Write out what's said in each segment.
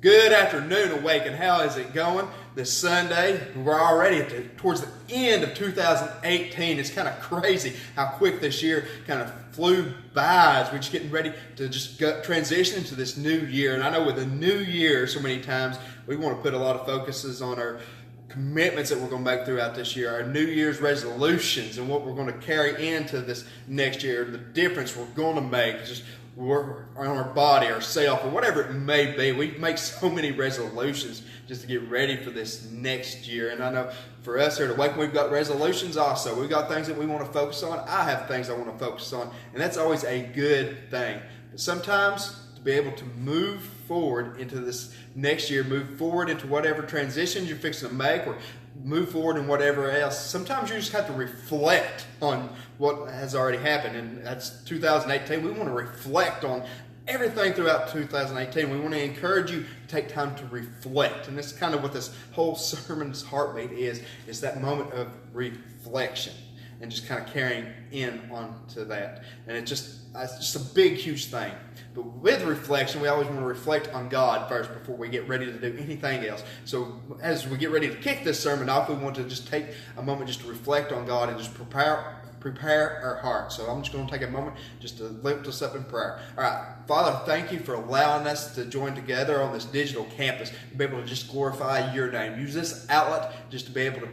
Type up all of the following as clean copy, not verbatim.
Good afternoon, Awaken. How is it going this Sunday? We're already towards the end of 2018. It's kind of crazy how quick this year kind of flew by as we're just getting ready to just transition into this new year. And I know with the new year, so many times we want to put a lot of focuses on our commitments that we're going to make throughout this year, our New Year's resolutions, and what we're going to carry into this next year, the difference we're going to make, just work on our body, ourself, or whatever it may be. We make so many resolutions just to get ready for this next year. And I know for us here at Awaken, we've got resolutions also. We've got things that we want to focus on. I have things I want to focus on, and that's always a good thing. But sometimes to be able to move forward into this next year, move forward into whatever transitions you're fixing to make, or move forward in whatever else, sometimes you just have to reflect on what has already happened. And that's 2018. We want to reflect on everything throughout 2018. We want to encourage you to take time to reflect. And that's kind of what this whole sermon's heartbeat is that moment of reflection and just kind of carrying in onto that. And it's just a big, huge thing. But with reflection, we always want to reflect on God first before we get ready to do anything else. So as we get ready to kick this sermon off, we want to just take a moment just to reflect on God and just prepare our hearts. So I'm just going to take a moment just to lift us up in prayer. All right, Father, thank you for allowing us to join together on this digital campus to be able to just glorify your name. Use this outlet just to be able to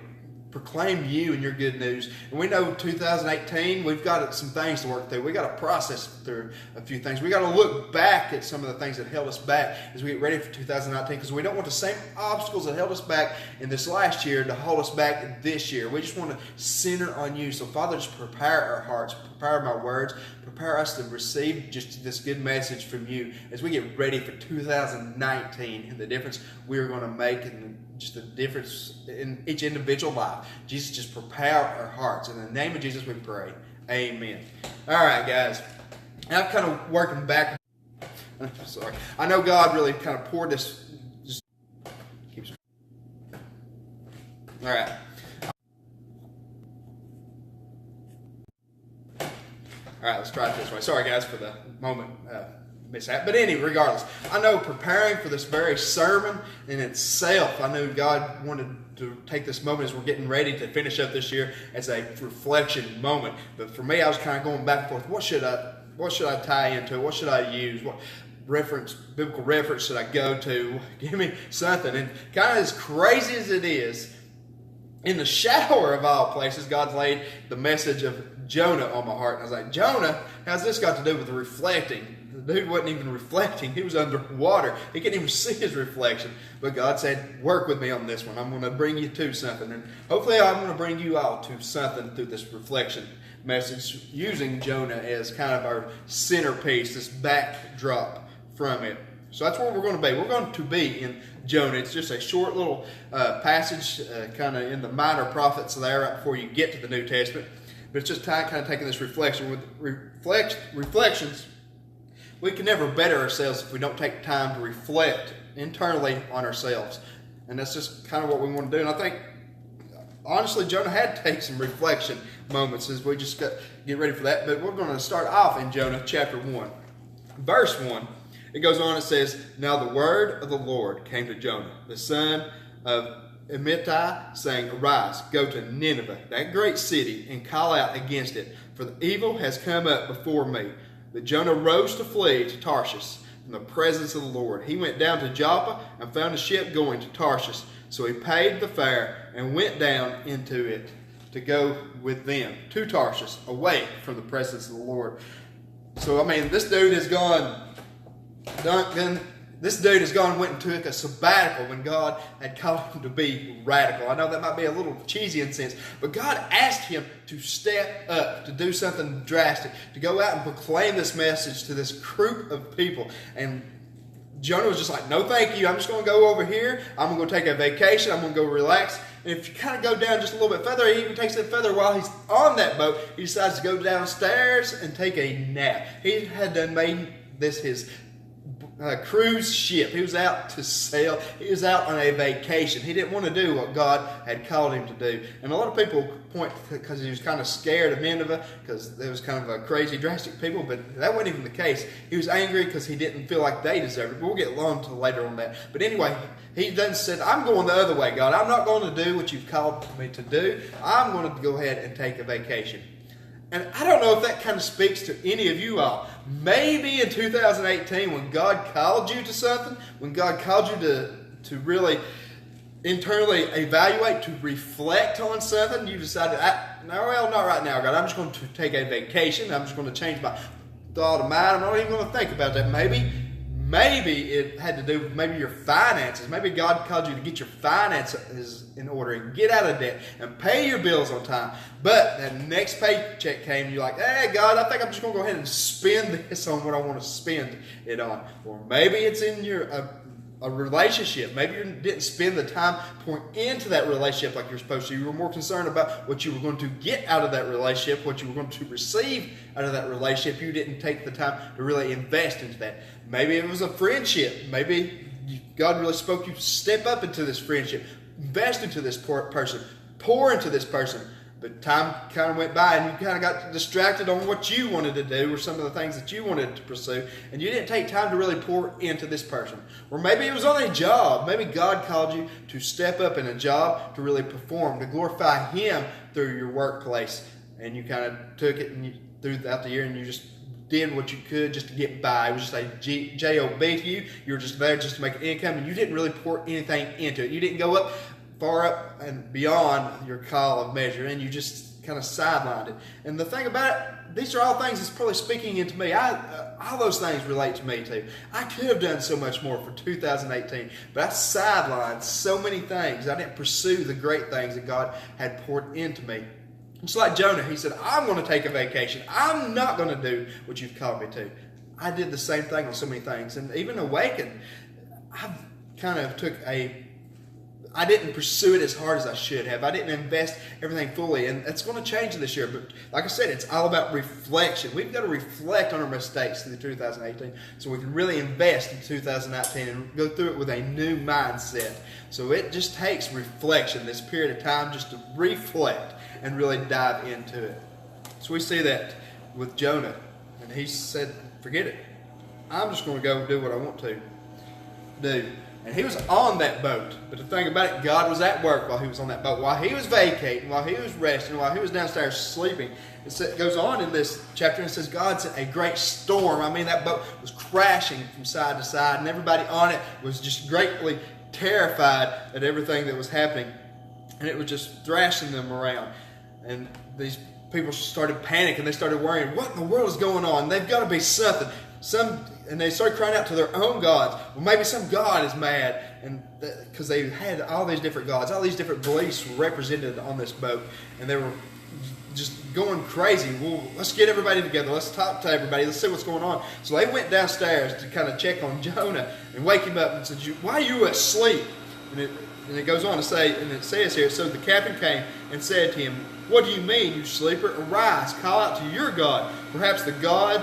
proclaim you and your good news. And we know 2018, we've got some things to work through. We've got to process through a few things. We've got to look back at some of the things that held us back as we get ready for 2019, because we don't want the same obstacles that held us back in this last year to hold us back this year. We just want to center on you. So Father, just prepare our hearts, prepare my words, prepare us to receive just this good message from you as we get ready for 2019 and the difference we're going to make in just the difference in each individual life. Jesus, just prepare our hearts. In the name of Jesus we pray. Amen. All right, guys. I'm kind of working back. Sorry. I know God really kind of poured this. All right. All right, let's try it this way. Sorry, guys, for the moment mishap. But regardless, I know preparing for this very sermon in itself, I knew God wanted to take this moment as we're getting ready to finish up this year as a reflection moment. But for me, I was kind of going back and forth. What should I tie into? What should I use? What biblical reference should I go to? Give me something. And kind of as crazy as it is, in the shower of all places, God's laid the message of Jonah on my heart. And I was like, Jonah, how's this got to do with reflecting? The dude wasn't even reflecting. He was underwater. He couldn't even see his reflection. But God said, work with me on this one. I'm going to bring you to something. And hopefully I'm going to bring you all to something through this reflection message, using Jonah as kind of our centerpiece, this backdrop from it. So that's where we're going to be. We're going to be in Jonah. It's just a short little passage kind of in the minor prophets there right before you get to the New Testament. But it's just kind of taking this reflection. With reflections, we can never better ourselves if we don't take time to reflect internally on ourselves. And that's just kind of what we want to do. And I think, honestly, Jonah had to take some reflection moments as we just get ready for that. But we're going to start off in Jonah chapter 1. Verse 1, it goes on, it says, Now the word of the Lord came to Jonah, the son of Amittai, saying, Arise, go to Nineveh, that great city, and call out against it, for the evil has come up before me. But Jonah rose to flee to Tarshish from the presence of the Lord. He went down to Joppa and found a ship going to Tarshish. So he paid the fare and went down into it to go with them to Tarshish, away from the presence of the Lord. So, I mean, this dude has gone went and took a sabbatical when God had called him to be radical. I know that might be a little cheesy in a sense, but God asked him to step up, to do something drastic, to go out and proclaim this message to this group of people. And Jonah was just like, no thank you, I'm just going to go over here, I'm going to go take a vacation, I'm going to go relax. And if you kind of go down just a little bit further, he even takes it further while he's on that boat, he decides to go downstairs and take a nap. He had done made this his cruise ship. He was out to sail. He was out on a vacation. He didn't want to do what God had called him to do. And a lot of people point because he was kind of scared of Nineveh because there was kind of a crazy, drastic people, but that wasn't even the case. He was angry because he didn't feel like they deserved it. We'll get along to later on that. But anyway, he then said, I'm going the other way, God. I'm not going to do what you've called me to do. I'm going to go ahead and take a vacation. And I don't know if that kind of speaks to any of you all. Maybe in 2018, when God called you to something, when God called you to really internally evaluate, to reflect on something, you decided, no, well, not right now, God. I'm just going to take a vacation. I'm just going to change my thought of mind. I'm not even going to think about that. Maybe it had to do with maybe your finances. Maybe God called you to get your finances in order and get out of debt and pay your bills on time. But that next paycheck came and you're like, hey, God, I think I'm just going to go ahead and spend this on what I want to spend it on. Or maybe it's in your a relationship. Maybe you didn't spend the time pouring into that relationship like you're supposed to. You were more concerned about what you were going to get out of that relationship, what you were going to receive out of that relationship. You didn't take the time to really invest into that. Maybe it was a friendship. Maybe God really spoke you to step up into this friendship, invest into this person, pour into this person. But time kind of went by and you kind of got distracted on what you wanted to do or some of the things that you wanted to pursue. And you didn't take time to really pour into this person. Or maybe it was on a job. Maybe God called you to step up in a job, to really perform, to glorify Him through your workplace. And you kind of took it and throughout the year and you just did what you could just to get by. It was just a job to you. You were just there just to make an income and you didn't really pour anything into it. You didn't go up far up and beyond your call of measure, and you just kind of sidelined it. And the thing about it, these are all things that's probably speaking into me. All those things relate to me too. I could have done so much more for 2018, but I sidelined so many things. I didn't pursue the great things that God had poured into me. It's like Jonah. He said, I'm going to take a vacation. I'm not going to do what you've called me to. I did the same thing on so many things. And even Awaken, I kind of I didn't pursue it as hard as I should have. I didn't invest everything fully, and it's going to change this year. But like I said, it's all about reflection. We've got to reflect on our mistakes in 2018 so we can really invest in 2019 and go through it with a new mindset. So it just takes reflection, this period of time, just to reflect and really dive into it. So we see that with Jonah, and he said, forget it. I'm just going to go do what I want to do. And he was on that boat. But the thing about it, God was at work while he was on that boat. While he was vacating, while he was resting, while he was downstairs sleeping. It goes on in this chapter and says God sent a great storm. I mean, that boat was crashing from side to side. And everybody on it was just greatly terrified at everything that was happening. And it was just thrashing them around. And these people started panicking. They started worrying, what in the world is going on? They've got to be something. And they started crying out to their own gods. Well, maybe some god is mad, and because they had all these different gods, all these different beliefs were represented on this boat, and they were just going crazy. Well, let's get everybody together. Let's talk to everybody. Let's see what's going on. So they went downstairs to kind of check on Jonah and wake him up and said, "Why are you asleep?" And it goes on to say, and it says here, so the captain came and said to him, "What do you mean, you sleeper? Arise, call out to your God. Perhaps the God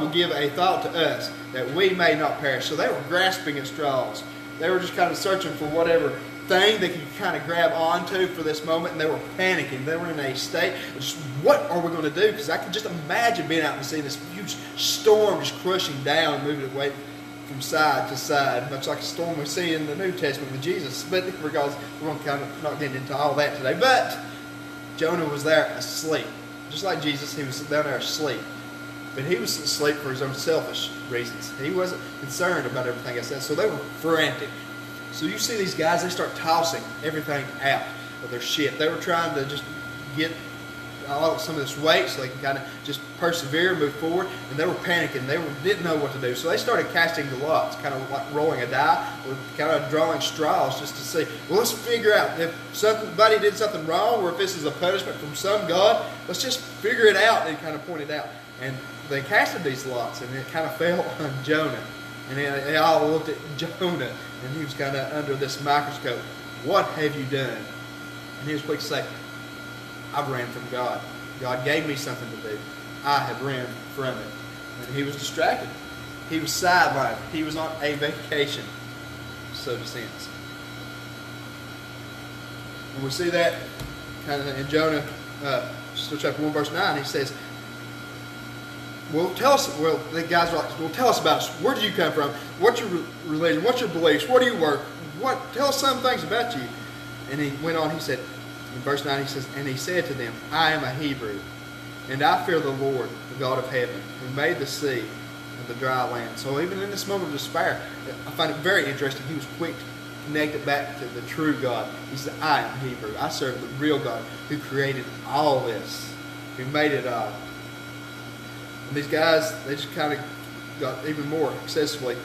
will give a thought to us, that we may not perish." So they were grasping at straws. They were just kind of searching for whatever thing they could kind of grab onto for this moment, and they were panicking. They were in a state of just, what are we going to do? Because I could just imagine being out and seeing this huge storm just crushing down, moving away from side to side, much like a storm we see in the New Testament with Jesus. But because we're going to kind of not get into all that today. But Jonah was there asleep. Just like Jesus, he was down there asleep. But he was asleep for his own selfish reasons. He wasn't concerned about everything else. So they were frantic. So you see these guys, they start tossing everything out of their ship. They were trying to just get some of this weight so they can kind of just persevere, move forward. And they were panicking. They didn't know what to do. So they started casting the lots, kind of like rolling a die or kind of drawing straws just to see, well, let's figure out if somebody did something wrong or if this is a punishment from some God. Let's just figure it out and kind of point it out. And they casted these lots, and it kind of fell on Jonah. And they all looked at Jonah, and he was kind of under this microscope. What have you done? And he was quick to say, I've ran from God. God gave me something to do. I have ran from it. And he was distracted. He was sidelined. He was on a vacation, so to sense. And we see that kind of in Jonah, still chapter 1, verse 9. He says, well, tell us. Well, the guys are like, well, tell us about us. Where do you come from? What's your religion? What's your beliefs? Where do you work? Tell us some things about you. And he went on. He said, in verse 9, he says, and he said to them, I am a Hebrew, and I fear the Lord, the God of heaven, who made the sea and the dry land. So even in this moment of despair, I find it very interesting. He was quick to connect it back to the true God. He said, I am Hebrew. I serve the real God who created all this, who made it all. And these guys, they just kind of got even more excessively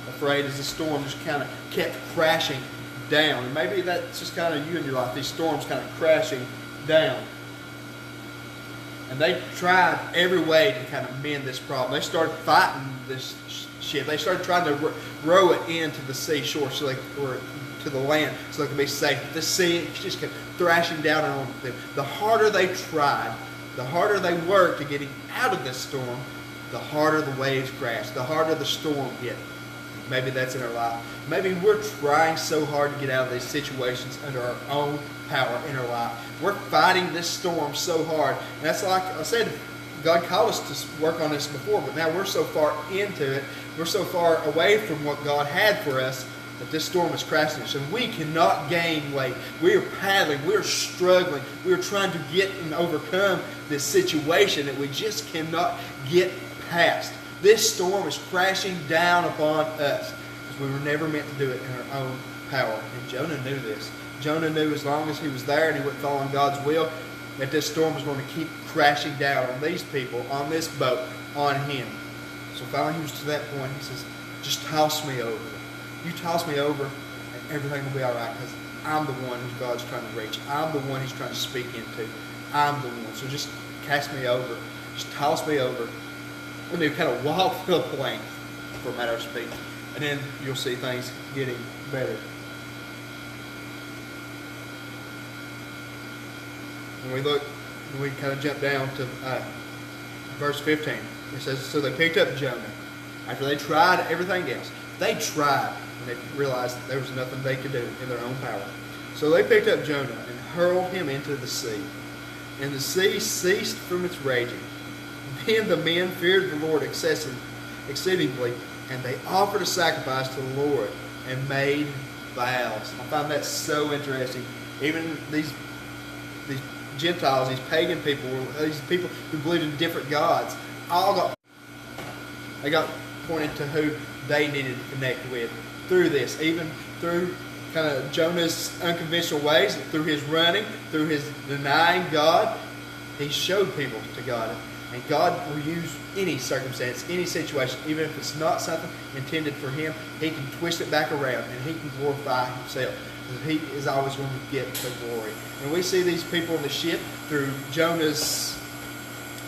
afraid as the storm just kind of kept crashing down. And maybe that's just kind of you in your life, these storms kind of crashing down. And they tried every way to kind of mend this problem. They started fighting this ship. They started trying to row it into the seashore or to the land so they could be safe. But the sea just kept thrashing down on them. The harder they tried, the harder they worked to get out of this storm, the harder the waves crashed, the harder the storm hit. Maybe that's in our life. Maybe we're trying so hard to get out of these situations under our own power in our life. We're fighting this storm so hard. And that's like I said, God called us to work on this before, but now we're so far into it, we're so far away from what God had for us that this storm is crashing us. And we cannot gain weight. We are paddling. We are struggling. We are trying to get and overcome this situation that we just cannot get past. This storm is crashing down upon us because we were never meant to do it in our own power. And Jonah knew this. Jonah knew as long as he was there and he went following God's will, that this storm was going to keep crashing down on these people, on this boat, on him. So finally he was to that point. He says, just toss me over. You toss me over and everything will be all right because I'm the one who God's trying to reach. I'm the one he's trying to speak into. I'm the one. So just cast me over. Just toss me over. And they kind of walk the plank, for a matter of speaking. And then you'll see things getting better. When we kind of jump down to verse 15. It says, so they picked up Jonah. After they tried everything else, they tried, and they realized that there was nothing they could do in their own power. So they picked up Jonah and hurled him into the sea. And the sea ceased from its raging. Then the men feared the Lord exceedingly, and they offered a sacrifice to the Lord and made vows. I find that so interesting. Even these Gentiles, these pagan people, these people who believed in different gods, they got pointed to who they needed to connect with through this, even through kind of Jonah's unconventional ways, through his running, through his denying God. He showed people to God. And God will use any circumstance, any situation, even if it's not something intended for him, he can twist it back around and he can glorify himself. He is always going to get the glory. And we see these people in the ship through Jonah's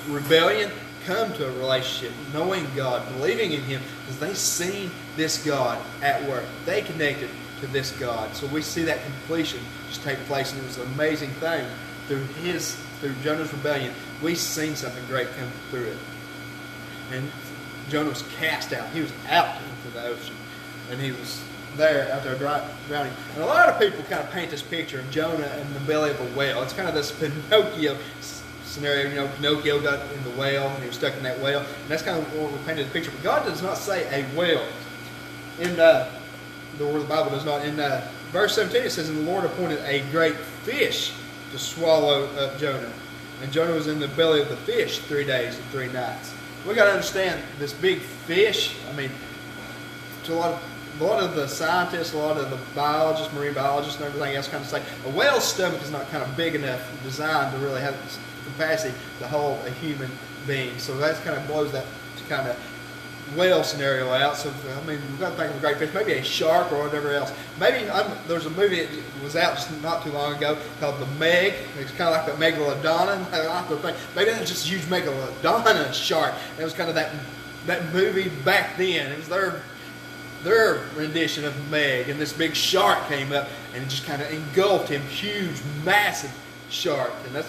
rebellion come to a relationship, knowing God, believing in him, because they seen this God at work. They connected to this God. So we see that completion just take place, and it was an amazing thing. Through Jonah's rebellion, we've seen something great come through it. And Jonah was cast out. He was out into the ocean. And he was there out there drowning. And a lot of people kind of paint this picture of Jonah in the belly of a whale. It's kind of this Pinocchio scenario. You know, Pinocchio got in the whale and he was stuck in that whale. And that's kind of what we painted the picture. But God does not say a whale. In the word of the Bible does not. In verse 17 it says, and the Lord appointed a great fish to swallow up Jonah. And Jonah was in the belly of the fish 3 days and 3 nights. We got to understand this big fish. I mean, to a lot of the scientists, a lot of the biologists, marine biologists, and everything else kind of say a whale's stomach is not kind of big enough designed to really have the capacity to hold a human being. So that kind of blows that kind of whale scenario out. So I mean, we've got to think of a great fish, maybe a shark or whatever else. Maybe there's a movie that was out just not too long ago called The Meg. It's kind of like the Megalodon. Maybe that's just a huge Megalodon shark. It was kind of that movie back then. It was their rendition of Meg, and this big shark came up and it just kind of engulfed him. Huge, massive shark. And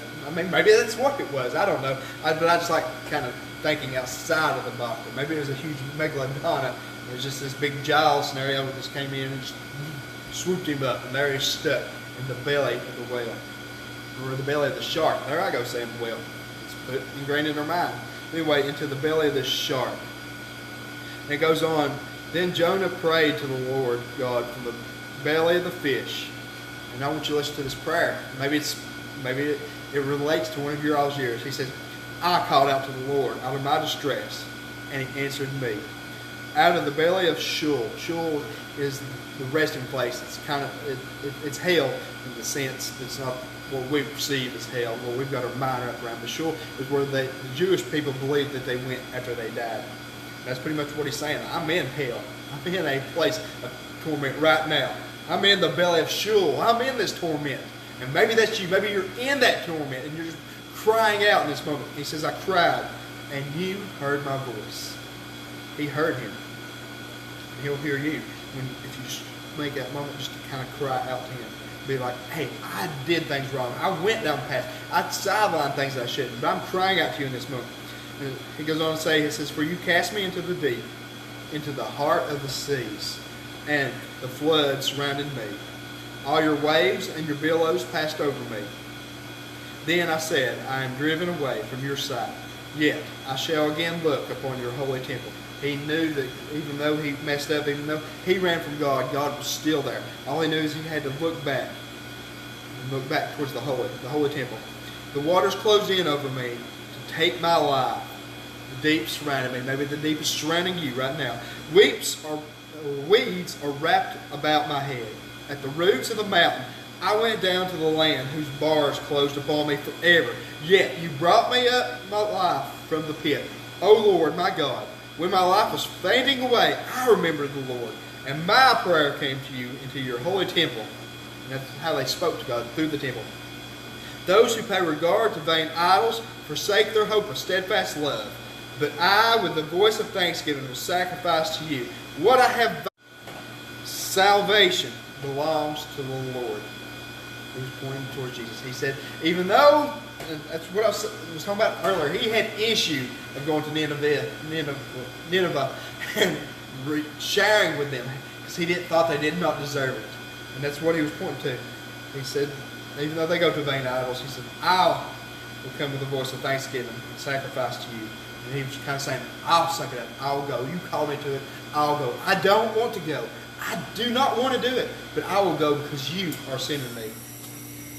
maybe that's what it was. I don't know. But I just like kind of thinking outside of the Bible. Maybe it was a huge megalodon. It was just this big Jaws scenario that just came in and just swooped him up, and there he's stuck in the belly of the whale, or the belly of the shark. There I go saying whale. It's put ingrained in our mind. Anyway, into the belly of the shark. And it goes on. Then Jonah prayed to the Lord God from the belly of the fish. And I want you to listen to this prayer. Maybe it relates to one of your all's years. He says, I called out to the Lord out of my distress, and he answered me. Out of the belly of Sheol. Sheol is the resting place. It's kind of it's hell in the sense it's not what we perceive as hell. Well, we've got our mind wrapped around. But Sheol is where the Jewish people believed that they went after they died. That's pretty much what he's saying. I'm in hell. I'm in a place of torment right now. I'm in the belly of Sheol. I'm in this torment. And maybe that's you. Maybe you're in that torment and you're just crying out in this moment. He says, I cried, and you heard my voice. He heard him. And he'll hear you if you just make that moment just to kind of cry out to him. Be like, hey, I did things wrong. I went down the path. I sidelined things that I shouldn't. But I'm crying out to you in this moment. And he goes on to say, he says, for you cast me into the deep, into the heart of the seas, and the flood surrounded me. All your waves and your billows passed over me. Then I said, I am driven away from your sight. Yet I shall again look upon your holy temple. He knew that even though he messed up, even though he ran from God, God was still there. All he knew is he had to look back towards the holy temple. The waters closed in over me to take my life. The deep surrounded me. Maybe the deep is surrounding you right now. Weeds are wrapped about my head. At the roots of the mountain, I went down to the land whose bars closed upon me forever. Yet you brought me up my life from the pit. O Lord, my God, when my life was fainting away, I remembered the Lord. And my prayer came to you into your holy temple. And that's how they spoke to God, through the temple. Those who pay regard to vain idols forsake their hope of steadfast love. But I, with the voice of thanksgiving, will sacrifice to you. What I have, salvation belongs to the Lord. He was pointing towards Jesus. He said, even though, that's what I was talking about earlier, he had issue of going to Nineveh and sharing with them because he thought they did not deserve it. And that's what he was pointing to. He said, even though they go to vain idols, he said, I will come with a voice of thanksgiving and sacrifice to you. And he was kind of saying, I'll suck it up. I'll go. You call me to it. I'll go. I don't want to go. I do not want to do it. But I will go because you are sending me.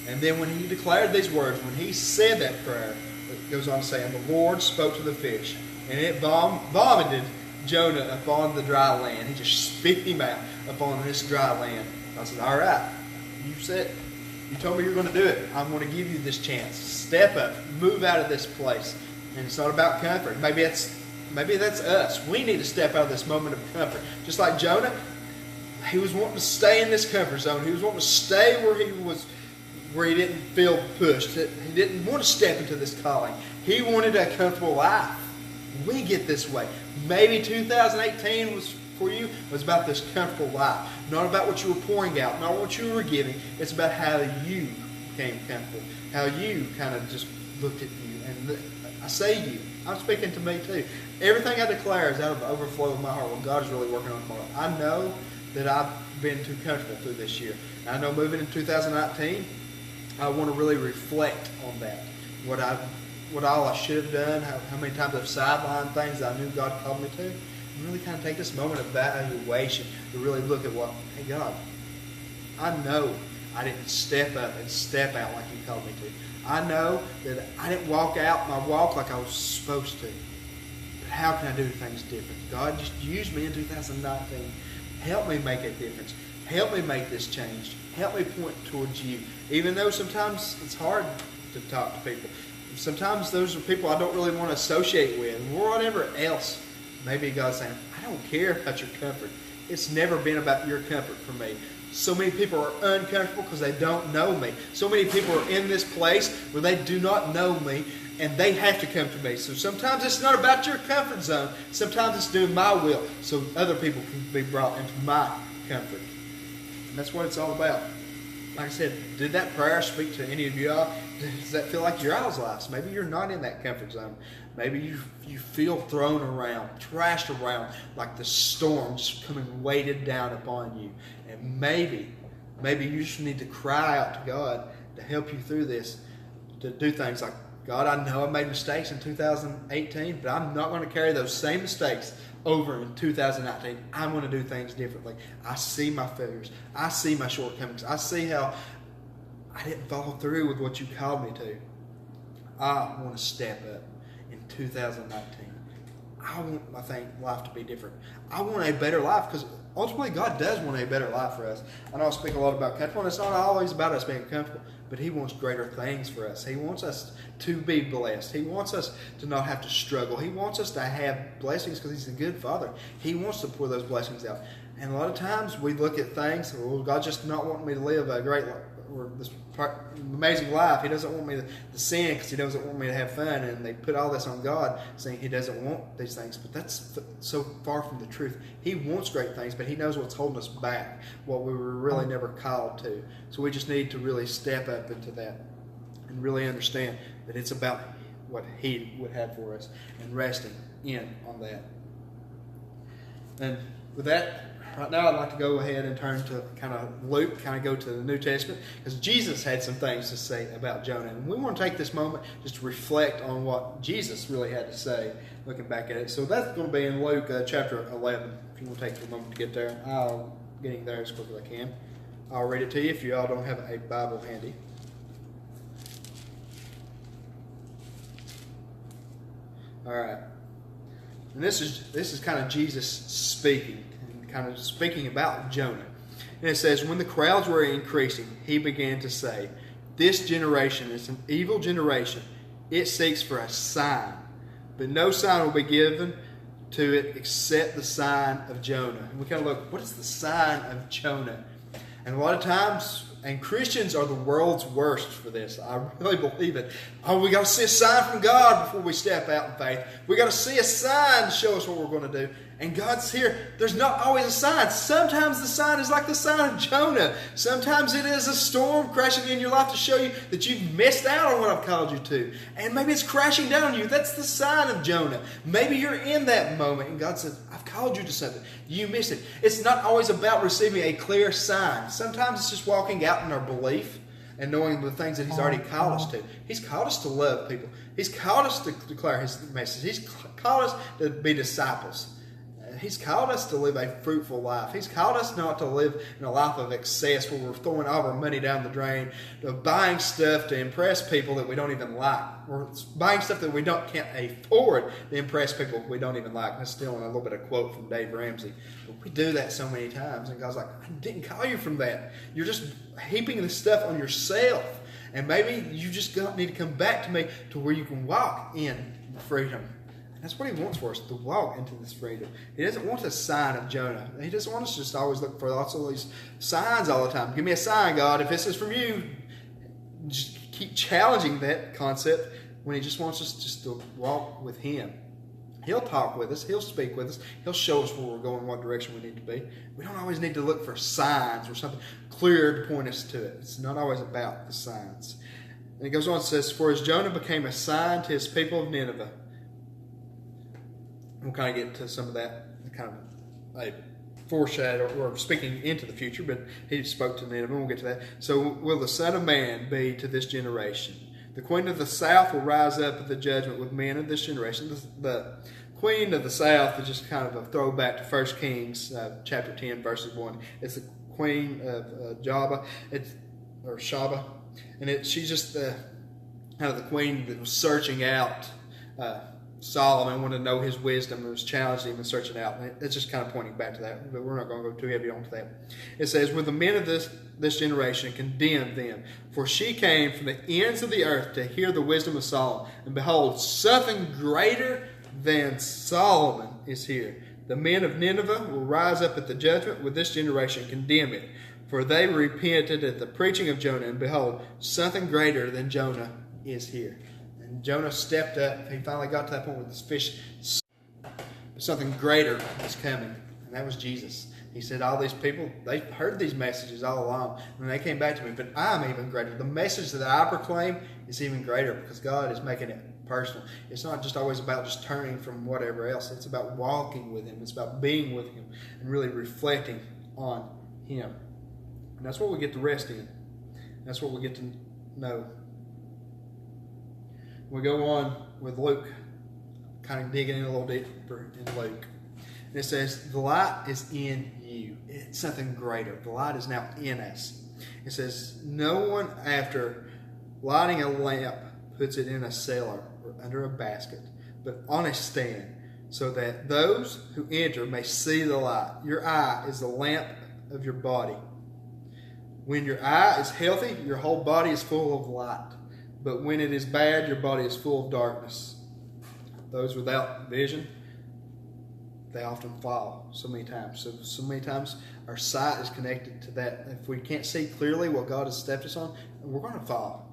And then when he declared these words, when he said that prayer, it goes on to say, and the Lord spoke to the fish, and it vomited Jonah upon the dry land. He just spit him out upon this dry land. I said, all right, you told me you're going to do it. I'm going to give you this chance. Step up. Move out of this place. And it's not about comfort. Maybe that's us. We need to step out of this moment of comfort. Just like Jonah, he was wanting to stay in this comfort zone. He was wanting to stay where he didn't feel pushed. He didn't want to step into this calling. He wanted a comfortable life. We get this way. Maybe 2018 was about this comfortable life. Not about what you were pouring out, not what you were giving. It's about how you became comfortable. How you kind of just looked at you. And I say you. I'm speaking to me too. Everything I declare is out of the overflow of my heart. Well, God is really working on my heart. I know that I've been too comfortable through this year. And I know moving into 2019, I want to really reflect on that. What all I should have done, how many times I've sidelined things that I knew God called me to. And really kind of take this moment of evaluation to really look at hey God, I know I didn't step up and step out like you called me to. I know that I didn't walk out my walk like I was supposed to. But how can I do things different? God, just use me in 2019. Help me make a difference. Help me make this change. Help me point towards you. Even though sometimes it's hard to talk to people. Sometimes those are people I don't really want to associate with. Or whatever else. Maybe God's saying, I don't care about your comfort. It's never been about your comfort for me. So many people are uncomfortable because they don't know me. So many people are in this place where they do not know me and they have to come to me. So sometimes it's not about your comfort zone. Sometimes it's doing my will so other people can be brought into my comfort. And that's what it's all about. like I said, did that prayer speak to any of y'all? Does that feel like your all's lives? Maybe you're not in that comfort zone. Maybe you feel thrown around, trashed around, like the storm's coming weighted down upon you. And maybe you just need to cry out to God to help you through this, to do things like, God, I know I made mistakes in 2018, but I'm not going to carry those same mistakes over in 2019. I'm going to do things differently. I see my failures. I see my shortcomings. I see how I didn't follow through with what you called me to. I want to step up in 2019. I want my life to be different. I want a better life, because ultimately God does want a better life for us. I know I speak a lot about comfortable, and it's not always about us being comfortable, but He wants greater things for us. He wants us to be blessed. He wants us to not have to struggle. He wants us to have blessings because He's a good Father. He wants to pour those blessings out. And a lot of times we look at things, well, God's just not wanting me to live a great life, or this amazing life. He doesn't want me to sin because He doesn't want me to have fun. And they put all this on God, saying He doesn't want these things. But that's so far from the truth. He wants great things, but He knows what's holding us back, what we were really never called to. So we just need to really step up into that and really understand that it's about what He would have for us and resting in on that. And with that, right now I'd like to go ahead and turn to kind of Luke, kind of go to the New Testament, because Jesus had some things to say about Jonah. And we want to take this moment just to reflect on what Jesus really had to say, looking back at it. So that's going to be in Luke chapter 11. If you want to take a moment to get there, I'll getting there as quick as I can. I'll read it to you if you all don't have a Bible handy. All right. And this is kind of Jesus speaking, and kind of speaking about Jonah. And it says, when the crowds were increasing, He began to say, this generation is an evil generation. It seeks for a sign, but no sign will be given to it except the sign of Jonah. And we kind of look, what is the sign of Jonah? And a lot of times, and Christians are the world's worst for this. I really believe it. Oh, we got to see a sign from God before we step out in faith. We got to see a sign to show us what we're going to do. And God's here. There's not always a sign. Sometimes the sign is like the sign of Jonah. Sometimes it is a storm crashing in your life to show you that you've missed out on what I've called you to. And maybe it's crashing down on you. That's the sign of Jonah. Maybe you're in that moment and God says, I've called you to something. You missed it. It's not always about receiving a clear sign. Sometimes it's just walking out in our belief and knowing the things that He's already called us to. He's called us to love people. He's called us to declare His message. He's called us to be disciples. He's called us to live a fruitful life. He's called us not to live in a life of excess where we're throwing all our money down the drain, of buying stuff to impress people that we don't even like. We're buying stuff that we can't afford to impress people we don't even like. That's still a little bit of quote from Dave Ramsey. But we do that so many times, and God's like, I didn't call you from that. You're just heaping this stuff on yourself. And maybe you just need to come back to me to where you can walk in freedom. That's what He wants for us, to walk into this freedom. He doesn't want a sign of Jonah. He doesn't want us to just always look for lots of these signs all the time. Give me a sign, God. If this is from you, just keep challenging that concept when He just wants us just to walk with Him. He'll talk with us. He'll speak with us. He'll show us where we're going, what direction we need to be. We don't always need to look for signs or something clear to point us to it. It's not always about the signs. And it goes on and says, for as Jonah became a sign to his people of Nineveh. We'll kind of get to some of that, kind of a foreshadow or speaking into the future, but he spoke to Nineveh. We'll get to that. So will the Son of Man be to this generation? The queen of the south will rise up at the judgment with men of this generation. The queen of the south is just kind of a throwback to 1 Kings chapter 10, verses 1. It's the queen of Shaba, and she's just kind of the queen that was searching out Solomon, wanted to know his wisdom, and was challenging him and searching out. And it's just kind of pointing back to that, but we're not going to go too heavy onto that. It says, with the men of this generation condemn them, for she came from the ends of the earth to hear the wisdom of Solomon. And behold, something greater than Solomon is here. The men of Nineveh will rise up at the judgment with this generation, condemn it. For they repented at the preaching of Jonah, and behold, something greater than Jonah is here. And Jonah stepped up. He finally got to that point with this fish. Something greater is coming. and that was Jesus. He said, all these people, they heard these messages all along, and they came back to me, but I'm even greater. The message that I proclaim is even greater because God is making it personal. It's not just always about just turning from whatever else. It's about walking with Him. It's about being with Him and really reflecting on Him. And that's what we get to rest in. That's what we get to know. We go on with Luke, kind of digging in a little deeper in Luke. And it says, the light is in you. It's something greater. The light is now in us. It says, no one after lighting a lamp puts it in a cellar or under a basket, but on a stand, so that those who enter may see the light. Your eye is the lamp of your body. When your eye is healthy, your whole body is full of light. But when it is bad, your body is full of darkness. Those without vision, they often fall so many times. So many times our sight is connected to that. If we can't see clearly what God has stepped us on, we're going to fall.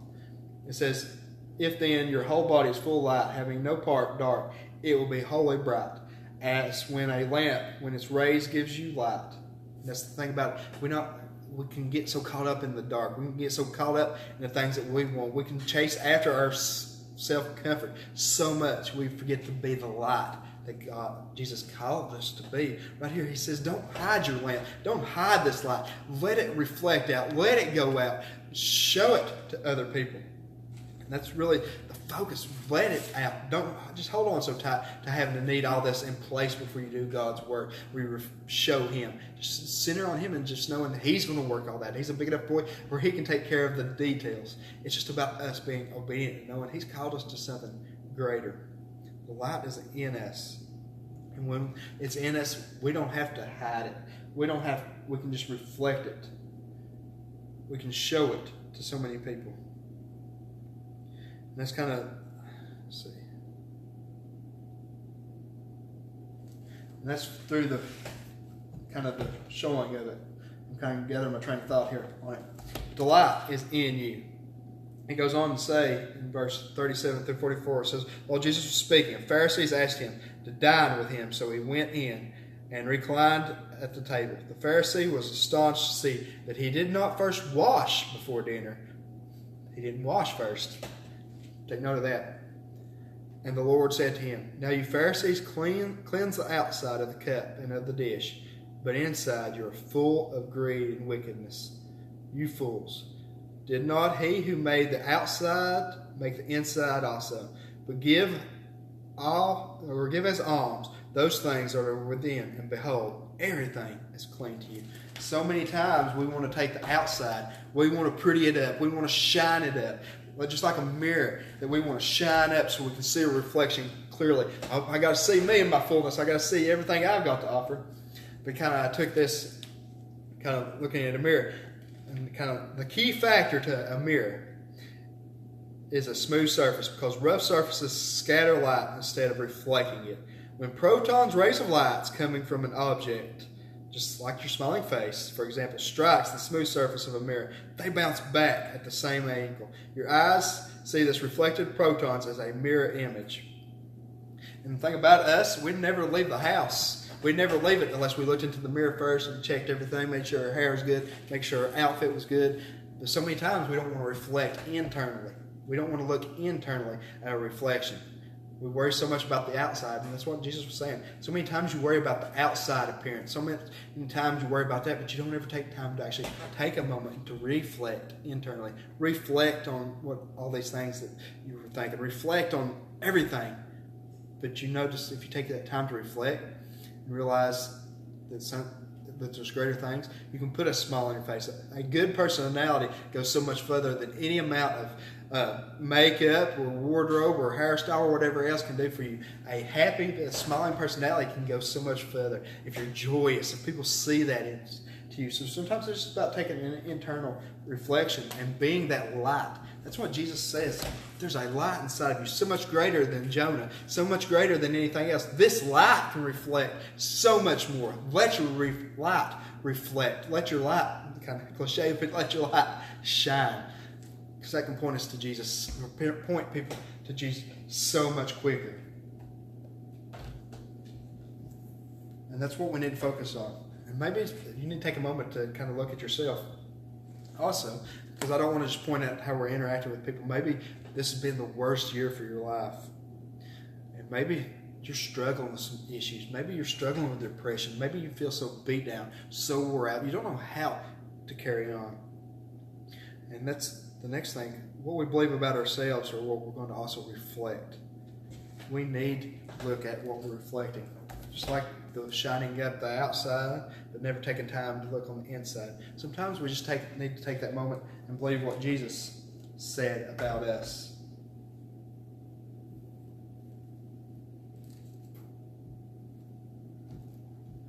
It says, if then your whole body is full of light, having no part dark, it will be wholly bright. As when a lamp, when its rays gives you light. And that's the thing about it. We can get so caught up in the dark. We can get so caught up in the things that we want. We can chase after our self-comfort so much we forget to be the light that Jesus called us to be. Right here he says, don't hide your lamp. Don't hide this light. Let it reflect out. Let it go out. Show it to other people. And that's really the focus. Let it out. Don't just hold on so tight to having to need all this in place before you do God's work. We show Him. Just center on Him and just knowing that He's going to work all that. He's a big enough boy where He can take care of the details. It's just about us being obedient and knowing He's called us to something greater. The light is in us. And when it's in us, we don't have to hide it. We can just reflect it. We can show it to so many people. And that's kind of, let's see. And that's through the kind of the showing of it. I'm kind of gathering my train of thought here on it. The light is in you. He goes on to say in verse 37 through 44, it says, while Jesus was speaking, Pharisees asked him to dine with him, so he went in and reclined at the table. The Pharisee was astonished to see that he did not first wash before dinner. He didn't wash first. Take note of that. And the Lord said to him, now you Pharisees cleanse the outside of the cup and of the dish, but inside you are full of greed and wickedness. You fools. Did not he who made the outside make the inside also? But give as alms those things that are within, and behold, everything is clean to you. So many times we want to take the outside, we want to pretty it up, we want to shine it up. Just like a mirror that we want to shine up so we can see a reflection clearly. I got to see me in my fullness. I got to see everything I've got to offer. But I took this, kind of looking at a mirror, and kind of the key factor to a mirror is a smooth surface, because rough surfaces scatter light instead of reflecting it. When protons, rays of light coming from an object, just like your smiling face, for example, strikes the smooth surface of a mirror, they bounce back at the same angle. Your eyes see this reflected protons as a mirror image. And the thing about us, we'd never leave the house. We'd never leave it unless we looked into the mirror first and checked everything, made sure our hair was good, make sure our outfit was good. But so many times we don't want to reflect internally. We don't want to look internally at a reflection. We worry so much about the outside, and that's what Jesus was saying. So many times you worry about the outside appearance. So many times you worry about that, but you don't ever take time to actually take a moment to reflect internally. Reflect on what all these things that you were thinking. Reflect on everything. But you notice if you take that time to reflect and realize that there's greater things, you can put a smile on your face. A good personality goes so much further than any amount of makeup or wardrobe or hairstyle or whatever else can do for you. A happy, smiling personality can go so much further if you're joyous, if people see that to you. So sometimes it's just about taking an internal reflection and being that light. That's what Jesus says. There's a light inside of you, so much greater than Jonah, so much greater than anything else. This light can reflect so much more. Let your light reflect. Let your light, kind of cliche, but let your light shine. Because that can point us to Jesus, or point people to Jesus so much quicker. And that's what we need to focus on. And maybe you need to take a moment to kind of look at yourself also, because I don't want to just point out how we're interacting with people. Maybe this has been the worst year for your life. And maybe you're struggling with some issues. Maybe you're struggling with depression. Maybe you feel so beat down, so wore out. You don't know how to carry on. And that's the next thing. What we believe about ourselves or what we're going to also reflect. We need to look at what we're reflecting. Just like the shining up the outside, but never taking time to look on the inside. Sometimes we just need to take that moment and believe what Jesus said about us.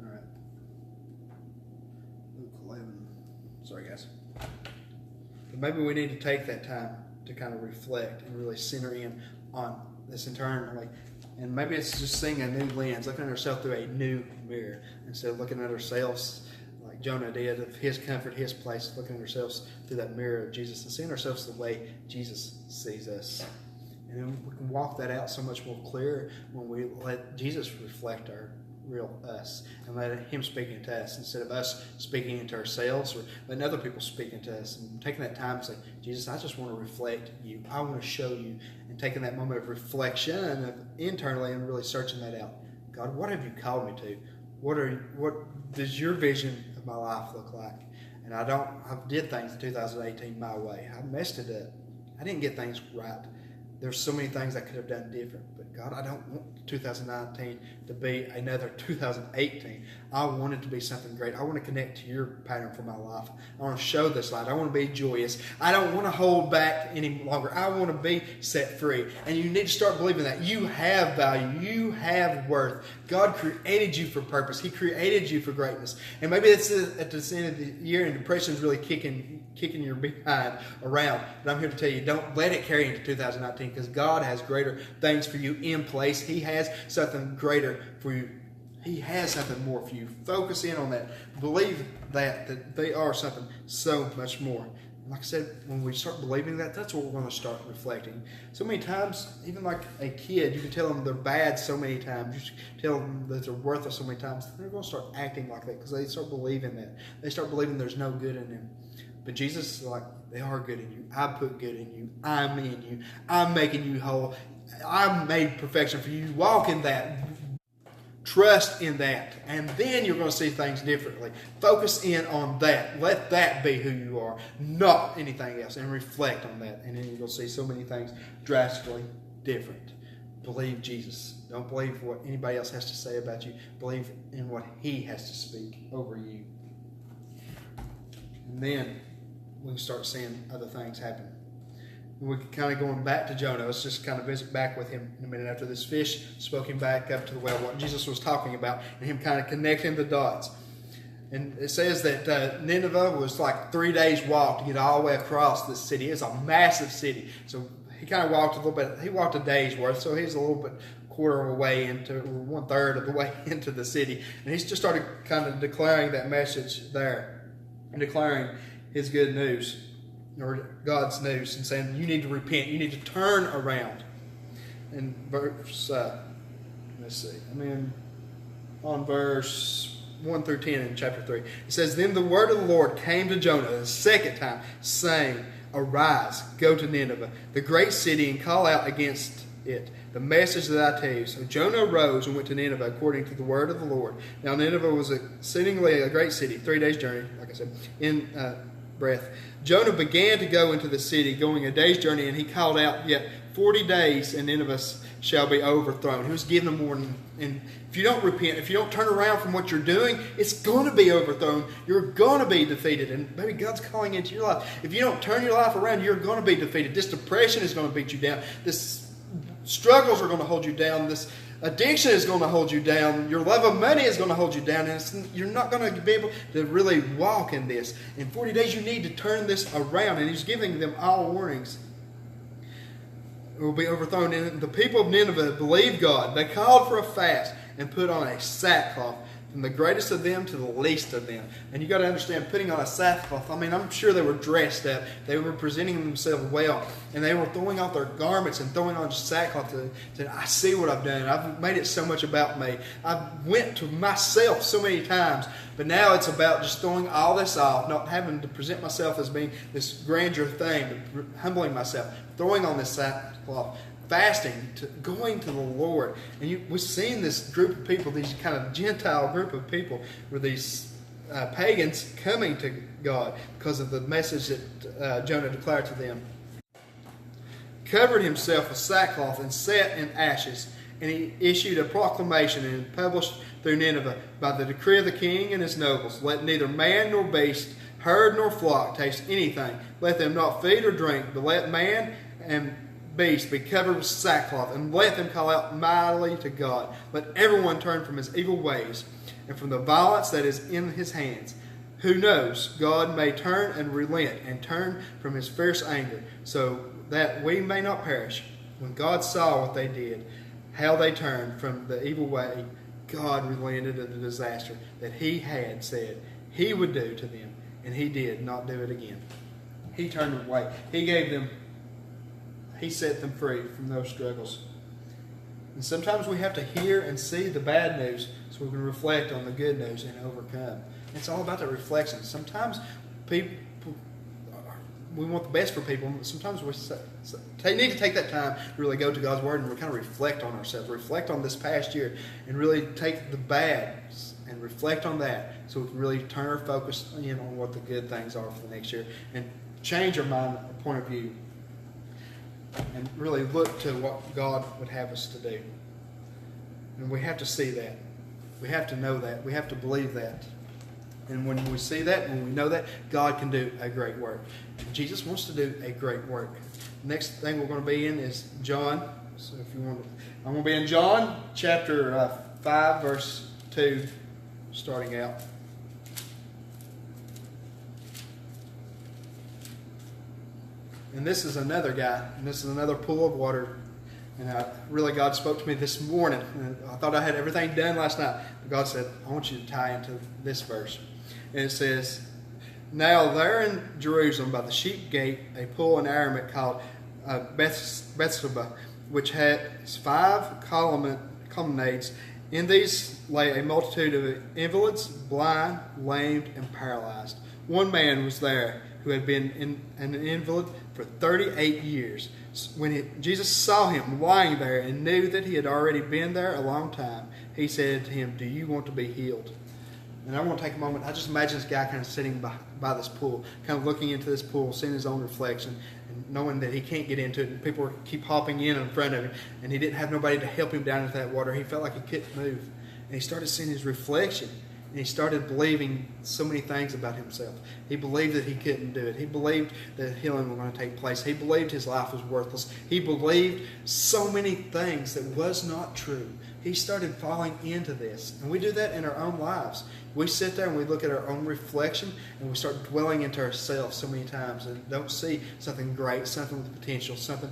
All right. Luke 11. Sorry, guys. But maybe we need to take that time to kind of reflect and really center in on this internally. And maybe it's just seeing a new lens, looking at ourselves through a new mirror instead of looking at ourselves like Jonah did, of his comfort, his place, looking at ourselves through that mirror of Jesus and seeing ourselves the way Jesus sees us. And then we can walk that out so much more clear when we let Jesus reflect our real us and let him speak into us instead of us speaking into ourselves or letting other people speak into us, and taking that time to say, Jesus, I just want to reflect you. I want to show you, and taking that moment of reflection of internally and really searching that out. God, what have you called me to? What does your vision of my life look like? And I did things in 2018 my way. I messed it up. I didn't get things right. There's so many things I could have done different. But God, I don't want 2019 to be another 2018. I want it to be something great. I want to connect to your pattern for my life. I want to show this light. I want to be joyous. I don't want to hold back any longer. I want to be set free. And you need to start believing that you have value. You have worth. God created you for purpose. He created you for greatness. And maybe it's at the end of the year and depression is really kicking your behind around. But I'm here to tell you, don't let it carry into 2019, because God has greater things for you in place. He has something greater for you. He has something more for you. Focus in on that. Believe that they are something so much more. And like I said, when we start believing that, that's what we're going to start reflecting. So many times, even like a kid, you can tell them they're bad so many times. You can tell them that they're worthless so many times. They're going to start acting like that because they start believing that. They start believing there's no good in them. But Jesus is like, they are good in you. I put good in you. I'm in you. I'm making you whole. I made perfection for you. Walk in that. Trust in that. And then you're going to see things differently. Focus in on that. Let that be who you are, not anything else. And reflect on that. And then you're going to see so many things drastically different. Believe Jesus. Don't believe what anybody else has to say about you. Believe in what He has to speak over you. And then we can start seeing other things happen. We're kind of going back to Jonah. Let's just kind of visit back with him in a minute after this fish spoke him back up to the well, what Jesus was talking about, and him kind of connecting the dots. And it says that Nineveh was like 3 days walk to get all the way across this city. It's a massive city. So he kind of walked a little bit. He walked a day's worth, so he's a little bit quarter of the way into, or 1/3 of the way into the city. And he's just started kind of declaring that message there, and declaring His good news, or God's news, and saying you need to repent, you need to turn around. In verse, on verse 1 through 10 in chapter 3, it says, Then the word of the Lord came to Jonah the second time, saying, Arise, go to Nineveh, the great city, and call out against it the message that I tell you. So Jonah arose and went to Nineveh according to the word of the Lord. Now Nineveh was exceedingly a great city, 3 days' journey, like I said, in breadth. Jonah began to go into the city, going a day's journey, and he called out, Yet 40 days, and Nineveh shall be overthrown. He was giving them warning. And if you don't repent, if you don't turn around from what you're doing, it's going to be overthrown. You're going to be defeated. And maybe God's calling into your life. If you don't turn your life around, you're going to be defeated. This depression is going to beat you down. This struggles are going to hold you down. This addiction is going to hold you down. Your love of money is going to hold you down. And you're not going to be able to really walk in this. In 40 days, you need to turn this around. And He's giving them all warnings. It will be overthrown. And the people of Nineveh believed God. They called for a fast and put on a sackcloth from the greatest of them to the least of them. And you got to understand, putting on a sackcloth, I mean, I'm sure they were dressed up. They were presenting themselves well. And they were throwing off their garments and throwing on sackcloth to say, I see what I've done. I've made it so much about me. I've went to myself so many times. But now it's about just throwing all this off, not having to present myself as being this grandeur thing, but humbling myself, throwing on this sackcloth, fasting, going to the Lord. And we've seen this group of people, these kind of Gentile group of people, were these pagans coming to God because of the message that Jonah declared to them. Covered himself with sackcloth and sat in ashes. And he issued a proclamation and published through Nineveh, by the decree of the king and his nobles, let neither man nor beast, herd nor flock taste anything. Let them not feed or drink, but let man and beast be covered with sackcloth, and let them call out mightily to God. Let everyone turn from his evil ways and from the violence that is in his hands. Who knows, God may turn and relent and turn from his fierce anger, so that we may not perish. When God saw what they did, how they turned from the evil way, God relented of the disaster that he had said he would do to them, and he did not do it again. He turned away. He set them free from those struggles. And sometimes we have to hear and see the bad news so we can reflect on the good news and overcome. It's all about that reflection. Sometimes we want the best for people. Sometimes we need to take that time to really go to God's Word and kind of reflect on ourselves, reflect on this past year, and really take the bad and reflect on that so we can really turn our focus in on what the good things are for the next year and change our mind, our point of view, and really look to what God would have us to do. And we have to see that. We have to know that. We have to believe that. And when we see that, when we know that, God can do a great work. Jesus wants to do a great work. Next thing we're going to be in is John. So if you want to, I'm going to be in John chapter 5, verse 2, starting out. And this is another guy, and this is another pool of water. And really, God spoke to me this morning. And I thought I had everything done last night. But God said, I want you to tie into this verse. And it says, Now there in Jerusalem by the sheep gate, a pool in Aramaic called Bethesda, which has 5 colonnades. In these lay a multitude of invalids, blind, lamed, and paralyzed. One man was there who had been an invalid for 38 years. When Jesus saw him lying there and knew that he had already been there a long time, he said to him, Do you want to be healed? And I want to take a moment. I just imagine this guy kind of sitting by this pool, kind of looking into this pool, seeing his own reflection, and knowing that he can't get into it. And people keep hopping in front of him, and he didn't have nobody to help him down into that water. He felt like he couldn't move. And he started seeing his reflection. And he started believing so many things about himself. He believed that he couldn't do it. He believed that healing was going to take place. He believed his life was worthless. He believed so many things that was not true. He started falling into this. And we do that in our own lives. We sit there and we look at our own reflection and we start dwelling into ourselves so many times and don't see something great, something with potential, something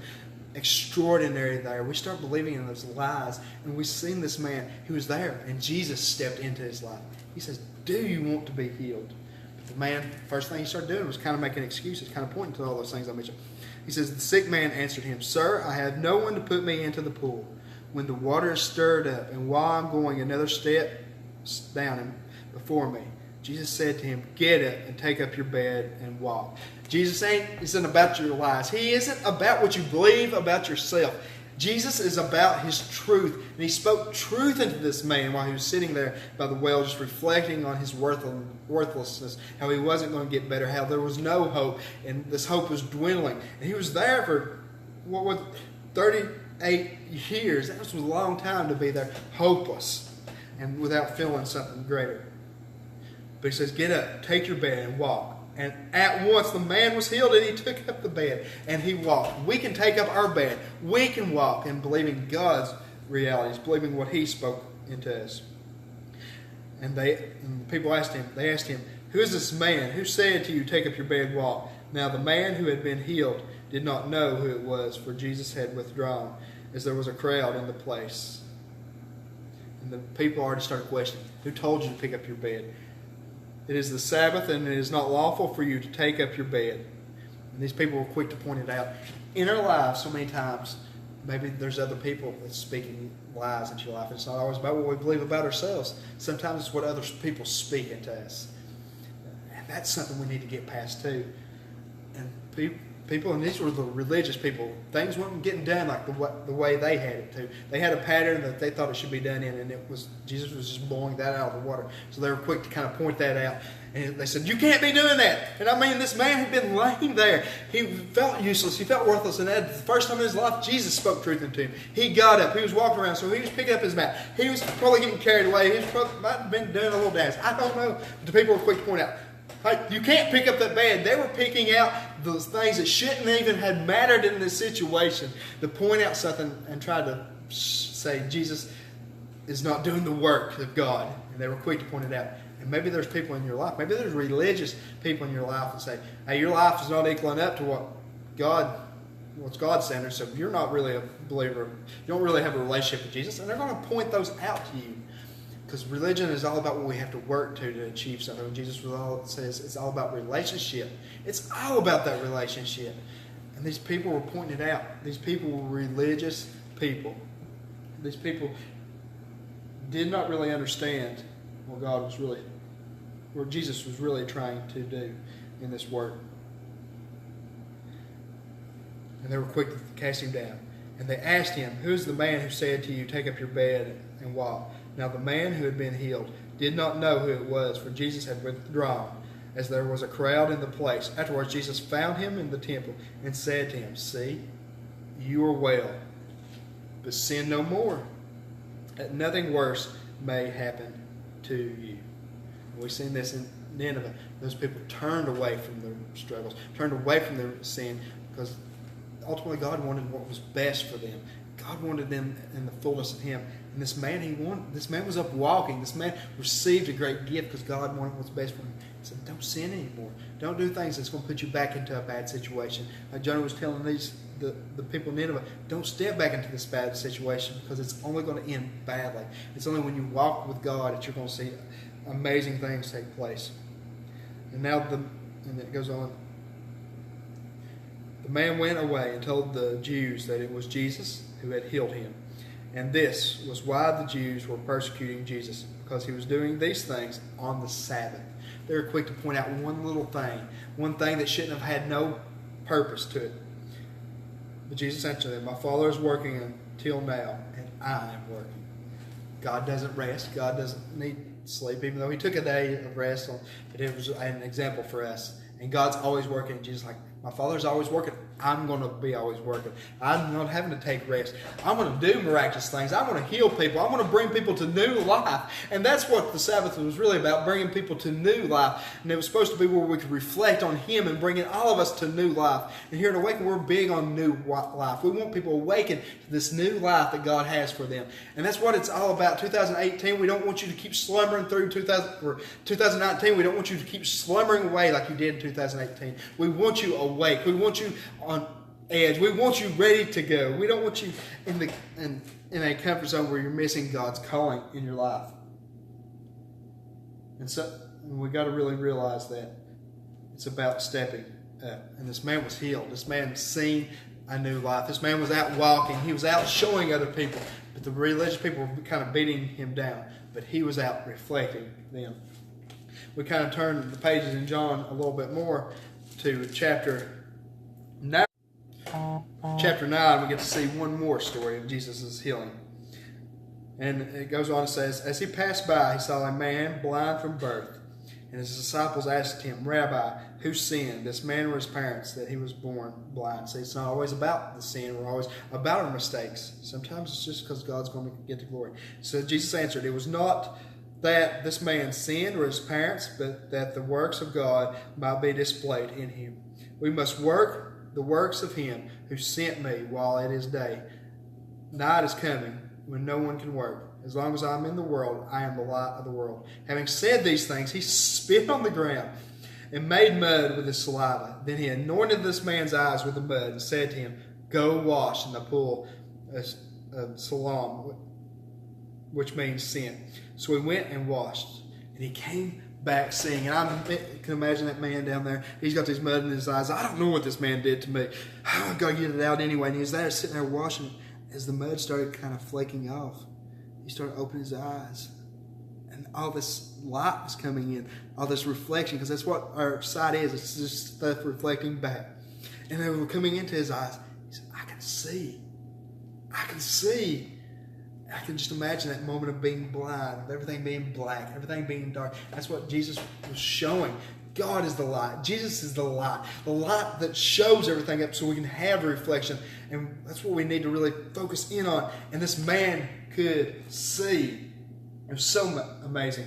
extraordinary there. We start believing in those lies. And we've seen this man who was there and Jesus stepped into his life. He says, Do you want to be healed? But the man, first thing he started doing was kind of making excuses, kind of pointing to all those things I mentioned. He says, The sick man answered him, Sir, I have no one to put me into the pool when the water is stirred up, and while I'm going another step down before me. Jesus said to him, Get up and take up your bed and walk. Jesus isn't about your lies. He isn't about what you believe about yourself. Jesus is about his truth. And he spoke truth into this man while he was sitting there by the well, just reflecting on his worthlessness, how he wasn't going to get better, how there was no hope, and this hope was dwindling. And he was there for, 38 years. That was a long time to be there, hopeless, and without feeling something greater. But he says, Get up, take your bed, and walk. And at once the man was healed, and he took up the bed, and he walked. We can take up our bed. We can walk in believing God's realities, believing what he spoke into us. And the people asked him, Who is this man? Who said to you, Take up your bed and walk? Now the man who had been healed did not know who it was, for Jesus had withdrawn, as there was a crowd in the place. And the people already started questioning, who told you to pick up your bed? It is the Sabbath, and it is not lawful for you to take up your bed. And these people were quick to point it out. In our lives, so many times, maybe there's other people that's speaking lies into your life. It's not always about what we believe about ourselves. Sometimes it's what other people speak into us. And that's something we need to get past too. And people, and these were the religious people, things weren't getting done like the way they had it to. They had a pattern that they thought it should be done in, and Jesus was just blowing that out of the water. So they were quick to kind of point that out. And they said, you can't be doing that. And I mean, this man had been laying there. He felt useless. He felt worthless. And that the first time in his life, Jesus spoke truth into him. He got up. He was walking around. So he was picking up his mat. He was probably getting carried away. He was probably, might have been doing a little dance. I don't know. But the people were quick to point out, hey, you can't pick up that bed. They were picking out those things that shouldn't even have mattered in this situation to point out something and try to say Jesus is not doing the work of God. And they were quick to point it out. And maybe there's people in your life, maybe there's religious people in your life that say, hey, your life is not equaling up to what's God's standard, so you're not really a believer. You don't really have a relationship with Jesus. And they're going to point those out to you. Because religion is all about what we have to work to achieve something. When Jesus says it's all about relationship. It's all about that relationship. And these people were pointing it out. These people were religious people. These people did not really understand what Jesus was really trying to do in this work. And they were quick to cast him down. And they asked him, who's the man who said to you, take up your bed and walk? Now the man who had been healed did not know who it was, for Jesus had withdrawn, as there was a crowd in the place. Afterwards Jesus found him in the temple and said to him, see, you are well, but sin no more, that nothing worse may happen to you. We've seen this in Nineveh. Those people turned away from their struggles, turned away from their sin, because ultimately God wanted what was best for them. God wanted them in the fullness of Him. And this man was up walking. This man received a great gift because God wanted what's best for him. He said, don't sin anymore. Don't do things that's going to put you back into a bad situation. Like Jonah was telling the people in Nineveh, don't step back into this bad situation because it's only going to end badly. It's only when you walk with God that you're going to see amazing things take place. And it goes on. The man went away and told the Jews that it was Jesus who had healed him. And this was why the Jews were persecuting Jesus, because he was doing these things on the Sabbath. They were quick to point out one thing that shouldn't have had no purpose to it. But Jesus answered them, my Father is working until now, and I am working. God doesn't rest. God doesn't need sleep, even though He took a day of rest. But it was an example for us. And God's always working. Jesus is like, my Father's always working. I'm going to be always working. I'm not having to take rest. I'm going to do miraculous things. I'm going to heal people. I'm going to bring people to new life. And that's what the Sabbath was really about, bringing people to new life. And it was supposed to be where we could reflect on Him and bringing all of us to new life. And here at Awaken, we're big on new life. We want people awakened to this new life that God has for them. And that's what it's all about. 2018, we don't want you to keep slumbering through 2019. We don't want you to keep slumbering away like you did in 2018. We want you awake. We want you on edge. We want you ready to go. We don't want you in a comfort zone where you're missing God's calling in your life. And so we got to really realize that it's about stepping up. And this man was healed. This man seen a new life. This man was out walking. He was out showing other people. But the religious people were kind of beating him down. But he was out reflecting them. We kind of turn the pages in John a little bit more to chapter 9. Chapter 9, we get to see one more story of Jesus' healing. And it goes on and says, as he passed by, he saw a man blind from birth. And his disciples asked him, Rabbi, who sinned, this man or his parents, that he was born blind? See, it's not always about the sin. We're always about our mistakes. Sometimes it's just because God's going to get the glory. So Jesus answered, it was not that this man sinned or his parents, but that the works of God might be displayed in him. We must work the works of Him who sent me while it is day. Night is coming when no one can work. As long as I am in the world, I am the light of the world. Having said these things, He spit on the ground and made mud with His saliva. Then He anointed this man's eyes with the mud and said to him, go wash in the pool of Siloam, which means sin. So he went and washed, and he came back seeing. And I can imagine that man down there. He's got this mud in his eyes. I don't know what this man did to me. I've got to get it out anyway. And he was there sitting there washing. As the mud started kind of flaking off, he started opening his eyes. And all this light was coming in, all this reflection, because that's what our sight is. It's just stuff reflecting back. And they were coming into his eyes. He said, I can see. I can see. I can just imagine that moment of being blind, of everything being black, everything being dark. That's what Jesus was showing. God is the light. Jesus is the light that shows everything up so we can have a reflection. And that's what we need to really focus in on. And this man could see. It was so amazing.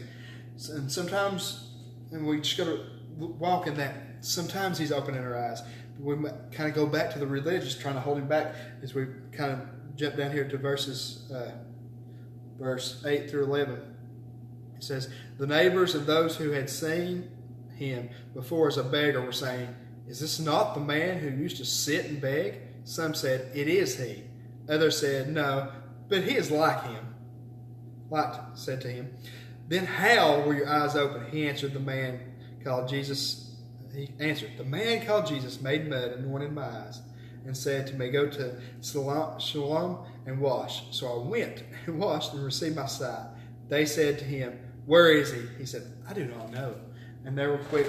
And sometimes, and we just got to walk in that. Sometimes he's opening our eyes. We kind of go back to the religious, trying to hold him back as we kind of jump down here to verse 8 through 11. It says, the neighbors of those who had seen him before as a beggar were saying, is this not the man who used to sit and beg? Some said, it is he. Others said, no, but he is like him. Lot said to him, then how were your eyes open? He answered, the man called Jesus made mud and anointed my eyes and said to me, go to Siloam and wash. So I went and washed and received my sight. They said to him, where is he? He said, I do not know. And they were quick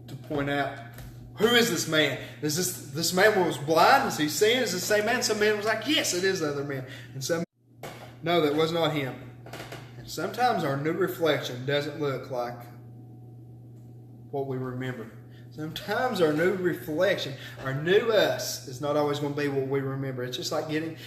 to point out, who is this man? Is this man was blind? Is he seeing? Is it the same man? Some man was like, yes, it is the other man. And some, no, that was not him. And sometimes our new reflection doesn't look like what we remember. Sometimes our new reflection, our new us, is not always going to be what we remember. It's just like getting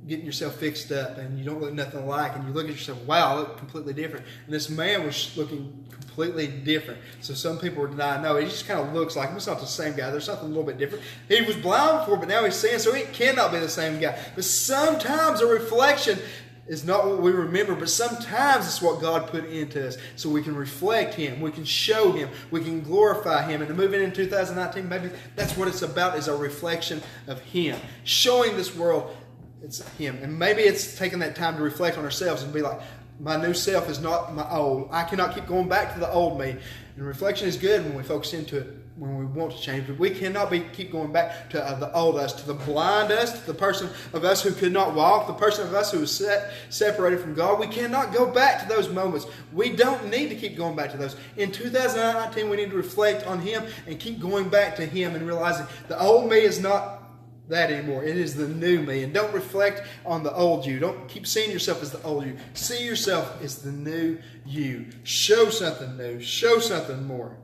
yourself fixed up and you don't look nothing alike, and you look at yourself, wow, I look completely different. And this man was looking completely different. So some people were denying, no, he just kind of looks like him. It's not the same guy. There's something a little bit different. He was blind before, but now he's seeing, so he cannot be the same guy. But sometimes a reflection is not what we remember, but sometimes it's what God put into us so we can reflect Him, we can show Him, we can glorify Him. And moving into 2019, maybe that's what it's about, is a reflection of Him. Showing this world it's Him. And maybe it's taking that time to reflect on ourselves and be like, my new self is not my old. I cannot keep going back to the old me. And reflection is good when we focus into it, when we want to change. But we cannot keep going back to the old us, to the blind us, to the person of us who could not walk, the person of us who was separated from God. We cannot go back to those moments. We don't need to keep going back to those. In 2019, we need to reflect on Him and keep going back to Him and realizing the old me is not that anymore. It is the new me. And don't reflect on the old you. Don't keep seeing yourself as the old you. See yourself as the new you. Show something new. Show something more.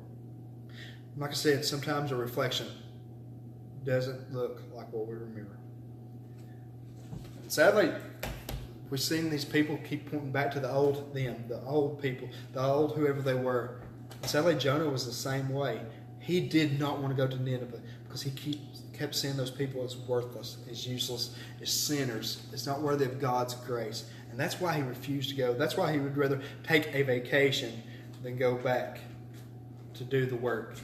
Like I said, sometimes a reflection doesn't look like what we remember. Sadly, we've seen these people keep pointing back to the old them, the old people, the old whoever they were. Sadly, Jonah was the same way. He did not want to go to Nineveh because he kept seeing those people as worthless, as useless, as sinners, as not worthy of God's grace. And that's why he refused to go. That's why he would rather take a vacation than go back to do the work.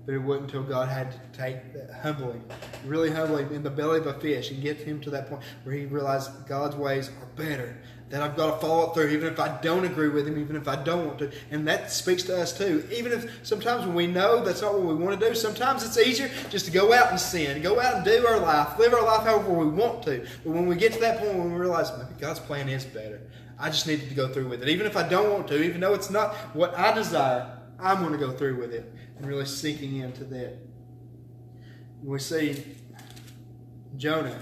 But it wasn't until God had to take that, humble him, really humble him in the belly of a fish and get him to that point where he realized God's ways are better, that I've got to follow it through even if I don't agree with Him, even if I don't want to. And that speaks to us too. Even if sometimes when we know that's not what we want to do, sometimes it's easier just to go out and sin, go out and do our life, live our life however we want to. But when we get to that point when we realize maybe God's plan is better, I just needed to go through with it. Even if I don't want to, even though it's not what I desire, I'm going to go through with it and really sinking into that. We see Jonah,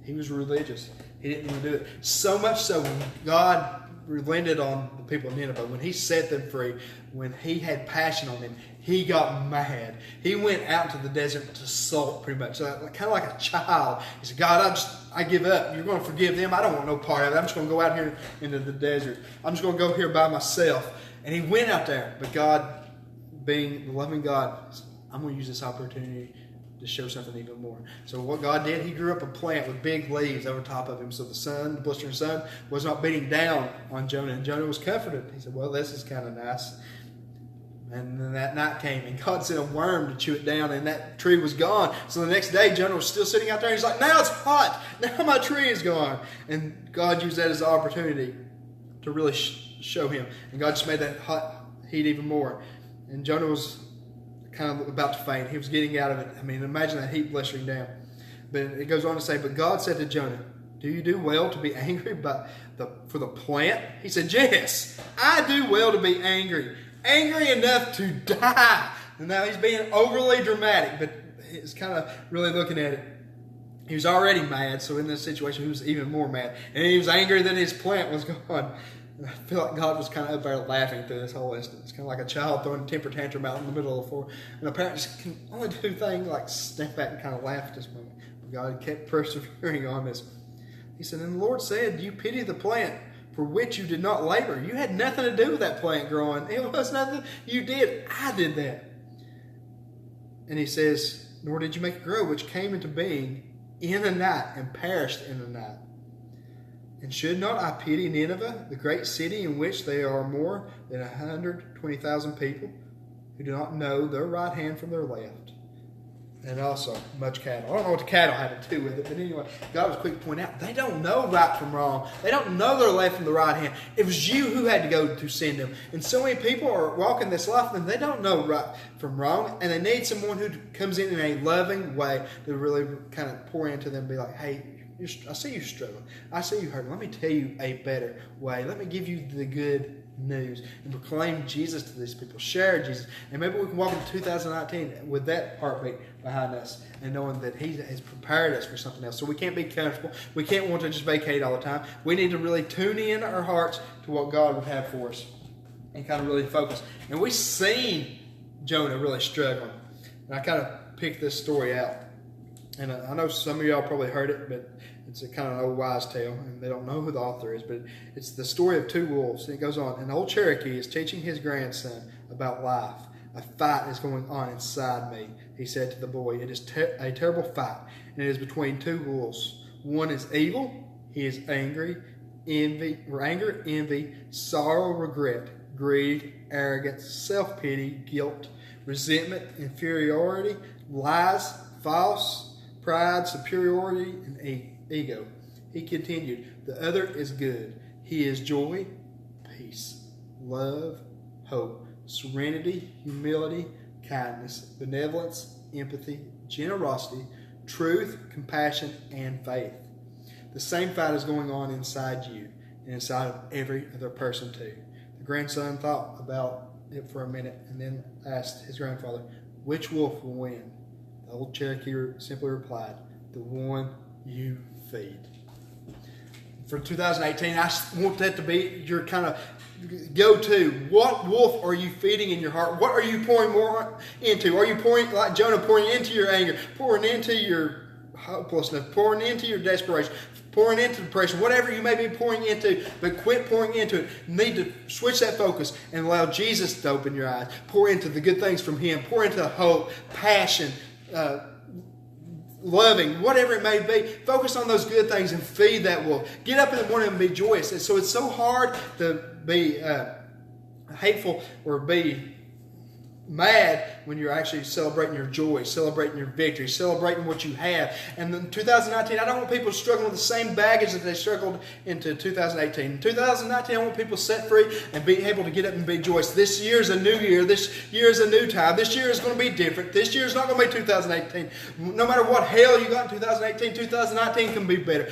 he was religious. He didn't want to do it. So much so when God relented on the people of Nineveh, when He set them free, when He had passion on them, He got mad. He went out into the desert to sulk pretty much, kind of like a child. He said, God, I give up. You're going to forgive them. I don't want no part of it. I'm just going to go out here into the desert. I'm just going to go here by myself. And he went out there. But God, being the loving God, I'm going to use this opportunity to show something even more. So what God did, He grew up a plant with big leaves over top of him. So the sun, the blistering sun, was not beating down on Jonah. And Jonah was comforted. He said, well, this is kind of nice. And then that night came, and God sent a worm to chew it down, and that tree was gone. So the next day, Jonah was still sitting out there. He's like, now it's hot. Now my tree is gone. And God used that as an opportunity to really show him. And God just made that hot heat even more. And Jonah was kind of about to faint. He was getting out of it. I mean, imagine that heat blistering down. But it goes on to say, but God said to Jonah, do you do well to be angry for the plant? He said, yes, I do well to be angry. Angry enough to die. And now he's being overly dramatic, but he's kind of really looking at it. He was already mad, so in this situation he was even more mad. And he was angry that his plant was gone. And I feel like God was kind of up there laughing through this whole instance. It's kind of like a child throwing a temper tantrum out in the middle of the floor. And a parent just can only do things like step back and kind of laugh at this moment. But God kept persevering on this. He said, and the Lord said, you pity the plant for which you did not labor. You had nothing to do with that plant growing. It was nothing you did. I did that. And he says, nor did you make it grow, which came into being in a night and perished in a night. And should not I pity Nineveh, the great city in which there are more than 120,000 people who do not know their right hand from their left? And also, much cattle. I don't know what the cattle had to do with it, but anyway, God was quick to point out, they don't know right from wrong. They don't know their left from the right hand. It was you who had to go to send them. And so many people are walking this life and they don't know right from wrong, and they need someone who comes in a loving way to really kind of pour into them and be like, hey, I see you struggling. I see you hurting. Let me tell you a better way. Let me give you the good news and proclaim Jesus to these people. Share Jesus. And maybe we can walk into 2019 with that heartbeat behind us and knowing that He has prepared us for something else. So we can't be comfortable. We can't want to just vacate all the time. We need to really tune in our hearts to what God would have for us and kind of really focus. And we've seen Jonah really struggling. And I kind of picked this story out. And I know some of y'all probably heard it, but it's a kind of an old wise tale, and they don't know who the author is, but it's the story of two wolves. And it goes on, an old Cherokee is teaching his grandson about life. A fight is going on inside me, he said to the boy. It is a terrible fight, and it is between two wolves. One is evil, he is anger, envy, sorrow, regret, greed, arrogance, self-pity, guilt, resentment, inferiority, lies, false, pride, superiority, and ego. He continued, the other is good. He is joy, peace, love, hope, serenity, humility, kindness, benevolence, empathy, generosity, truth, compassion, and faith. The same fight is going on inside you and inside of every other person too. The grandson thought about it for a minute and then asked his grandfather, which wolf will win? The old Cherokee simply replied, the one you feed. For 2018, I want that to be your kind of go-to. What wolf are you feeding in your heart? What are you pouring more into? Are you pouring, like Jonah, pouring into your anger, pouring into your hopelessness, pouring into your desperation, pouring into depression, whatever you may be pouring into, but quit pouring into it. You need to switch that focus and allow Jesus to open your eyes. Pour into the good things from Him. Pour into hope, passion, loving, whatever it may be. Focus on those good things and feed that wolf. Get up in the morning and be joyous. And so it's so hard to be hateful or be mad when you're actually celebrating your joy, celebrating your victory, celebrating what you have. And in 2019, I don't want people struggling with the same baggage that they struggled into 2018. In 2019, I want people set free and be able to get up and be joyous. This year is a new year. This year is a new time. This year is going to be different. This year is not going to be 2018. No matter what hell you got in 2018, 2019 can be better.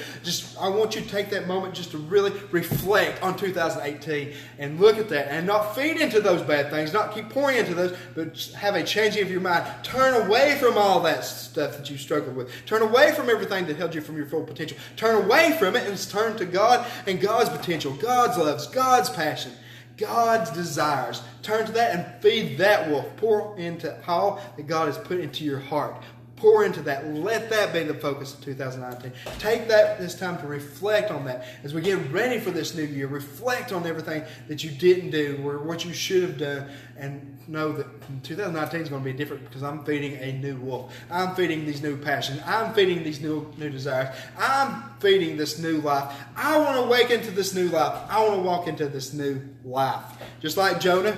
I want you to take that moment just to really reflect on 2018 and look at that and not feed into those bad things, not keep pouring into those, but have a changing of your mind. Turn away from all that stuff that you struggled with. Turn away from everything that held you from your full potential. Turn away from it and turn to God and God's potential, God's loves, God's passion, God's desires. Turn to that and feed that wolf. Pour into all that God has put into your heart. Pour into that. Let that be the focus of 2019. Take this time to reflect on that. As we get ready for this new year, reflect on everything that you didn't do or what you should have done, and know that 2019 is going to be different because I'm feeding a new wolf. I'm feeding these new passions. I'm feeding these new desires. I'm feeding this new life. I want to wake into this new life. I want to walk into this new life. Just like Jonah,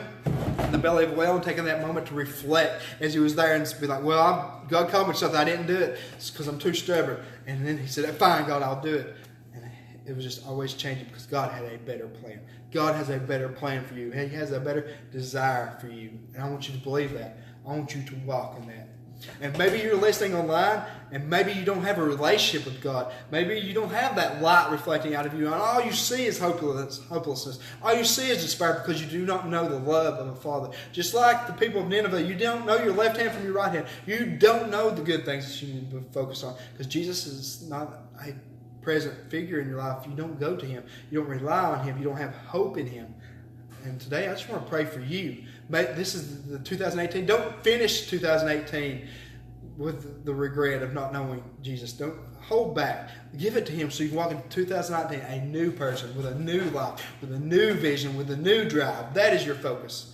in the belly of a whale and taking that moment to reflect as he was there and be like, well, God called me to something, I didn't do it because I'm too stubborn. And then he said, fine, God, I'll do it. And it was just always changing because God had a better plan. God has a better plan for you. He has a better desire for you. And I want you to believe that. I want you to walk in that. And maybe you're listening online and maybe you don't have a relationship with God. Maybe you don't have that light reflecting out of you and all you see is hopelessness. All you see is despair because you do not know the love of a Father. Just like the people of Nineveh, you don't know your left hand from your right hand. You don't know the good things that you need to focus on because Jesus is not a present figure in your life. You don't go to Him. You don't rely on Him. You don't have hope in Him. And today I just want to pray for you. This is the 2018. Don't finish 2018 with the regret of not knowing Jesus. Don't hold back. Give it to Him so you can walk into 2019 a new person with a new life, with a new vision, with a new drive. That is your focus.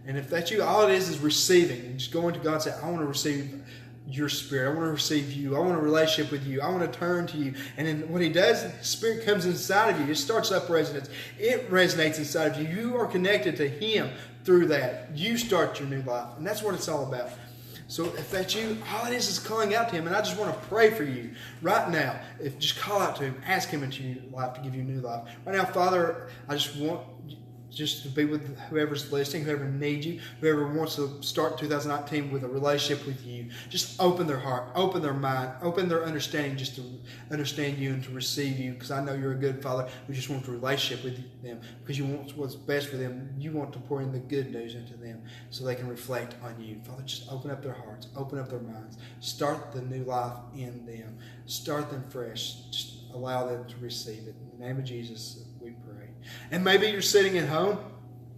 And if that's you, all it is receiving. And just going to God and say, I want to receive your Spirit. I want to receive you. I want a relationship with you. I want to turn to you. And then what He does, His Spirit comes inside of you. It starts up resonance. It resonates inside of you. You are connected to Him through that. You start your new life. And that's what it's all about. So if that's you, all it is calling out to Him. And I just want to pray for you right now. Just call out to Him. Ask Him into your life to give you new life. Right now, Father, I just want just to be with whoever's listening, whoever needs you, whoever wants to start 2019 with a relationship with you. Just open their heart, open their mind, open their understanding just to understand you and to receive you, because I know you're a good Father who just wants a relationship with them because you want what's best for them. You want to pour in the good news into them so they can reflect on you. Father, just open up their hearts, open up their minds, start the new life in them, start them fresh, just allow them to receive it. In the name of Jesus, we pray. And maybe you're sitting at home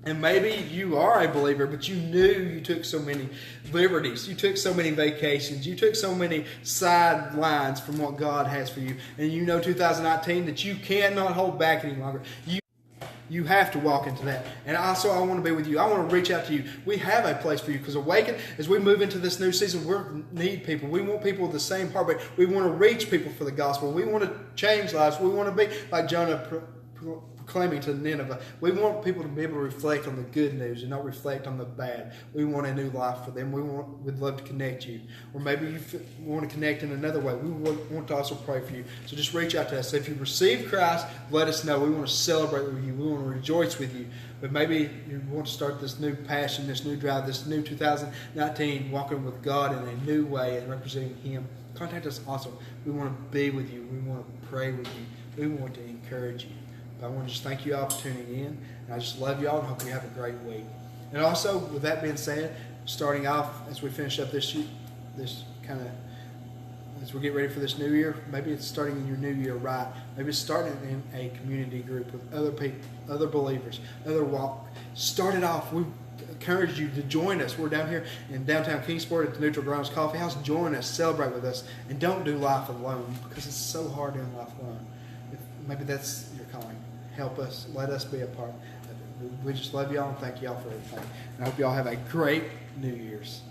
and maybe you are a believer, but you knew you took so many liberties. You took so many vacations. You took so many sidelines from what God has for you. And you know 2019 that you cannot hold back any longer. You have to walk into that. And also, I want to be with you. I want to reach out to you. We have a place for you because Awaken, as we move into this new season, we need people. We want people with the same heart, but we want to reach people for the gospel. We want to change lives. We want to be like Jonah proclaiming to Nineveh. We want people to be able to reflect on the good news and not reflect on the bad. We want a new life for them. We'd love to connect you. Or maybe you want to connect in another way. We want to also pray for you. So just reach out to us. So if you receive Christ, let us know. We want to celebrate with you. We want to rejoice with you. But maybe you want to start this new passion, this new drive, this new 2019, walking with God in a new way and representing Him. Contact us also. We want to be with you. We want to pray with you. We want to encourage you. But I want to just thank you all for tuning in. And I just love you all and hope you have a great week. And also, with that being said, starting off as we finish up as we get ready for this new year, maybe it's starting in your new year right. Maybe it's starting in a community group with other people, other believers, other walk. Start it off. We encourage you to join us. We're down here in downtown Kingsport at the Neutral Grounds Coffee House. Join us, celebrate with us, and don't do life alone because it's so hard doing life alone. Maybe that's your calling. Help us. Let us be a part. We just love y'all and thank y'all for everything. And I hope y'all have a great New Year's.